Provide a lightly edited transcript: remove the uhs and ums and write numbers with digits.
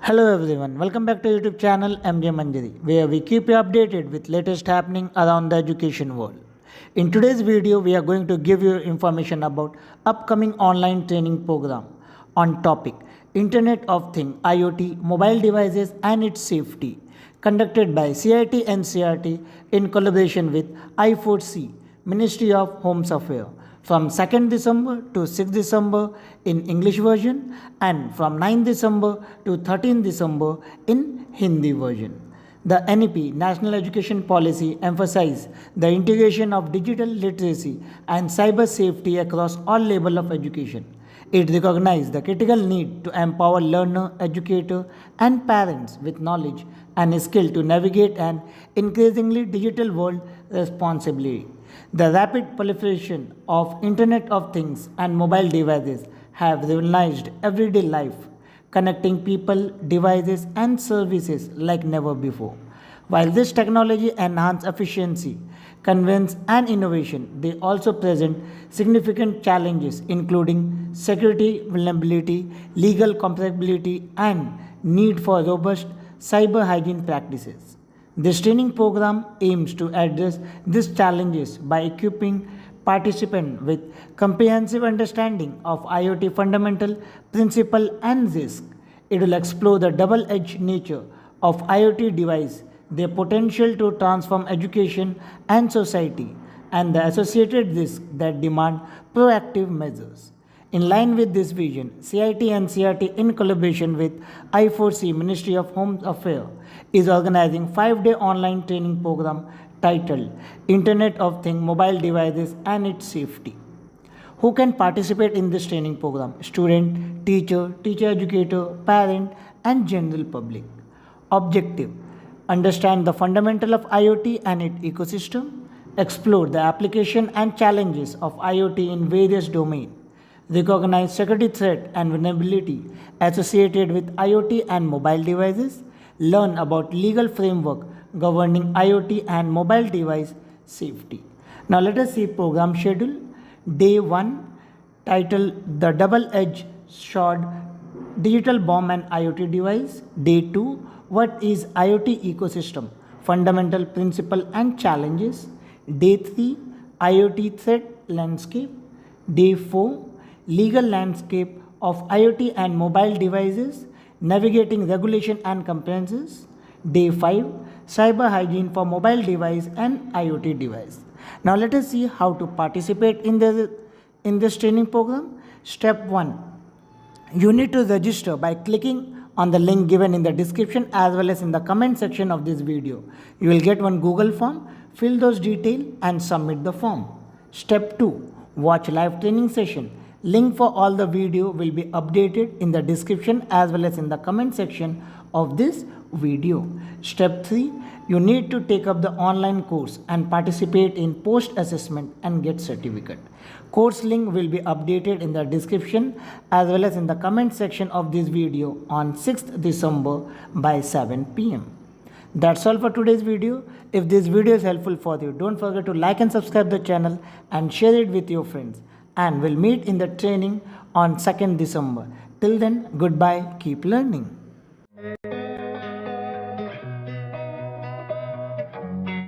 Hello everyone, welcome back to YouTube channel MJ Manjari, where we keep you updated with latest happening around the education world. In today's video, we are going to give you information about upcoming online training program on topic Internet of Things, IoT, mobile devices and its safety, conducted by CIET NCERT in collaboration with I4C, Ministry of Home Affairs, from 2nd December to 6th December in English version and from 9th December to 13th December in Hindi version. The NEP National Education Policy emphasizes the integration of digital literacy and cyber safety across all levels of education. It recognizes the critical need to empower learner, educator, and parents with knowledge and skill to navigate an increasingly digital world responsibly. The rapid proliferation of Internet of Things and mobile devices have revolutionized everyday life, connecting people, devices, and services like never before. While this technology enhances efficiency, convenience, and innovation, they also present significant challenges including security vulnerability, legal compatibility, and need for robust cyber hygiene practices. This training program aims to address these challenges by equipping participants with comprehensive understanding of IoT fundamental principle and risk. It will explore the double-edged nature of IoT device, their potential to transform education and society, and the associated risks that demand proactive measures. In line with this vision, CIET NCERT in collaboration with I4C Ministry of Home Affairs is organizing 5-day online training program titled Internet of Things, Mobile Devices and its Safety. Who can participate in this training program? Student, teacher, teacher educator, parent and general public. Objective: understand the fundamental of IoT and its ecosystem, explore the application and challenges of IoT in various domains, recognize security threat and vulnerability associated with IoT and mobile devices, learn about legal framework governing IoT and mobile device safety. Now let us see program schedule. Day 1 titled The Double-Edged Sword, Digital Bomb and IoT Device. Day 2, What is IoT Ecosystem, Fundamental Principle and Challenges. Day 3, IoT Threat Landscape. Day 4, Legal Landscape of IoT and Mobile Devices, Navigating Regulation and Compliances. Day 5, Cyber Hygiene for Mobile Device and IoT Device. Now let us see how to participate in this training program. Step 1. You need to register by clicking on the link given in the description as well as in the comment section of this video. You will get one Google form. Fill those details and submit the form. Step 2. Watch live training session. Link for all the video will be updated in the description as well as in the comment section of this video. Step 3. You need to take up the online course and participate in post assessment and get certificate. Course link will be updated in the description as well as in the comment section of this video on 6th December by 7 p.m. That's all for today's video. If this video is helpful for you, don't forget to like and subscribe the channel and share it with your friends. And we'll meet in the training on 2nd December. Till then, goodbye, keep learning.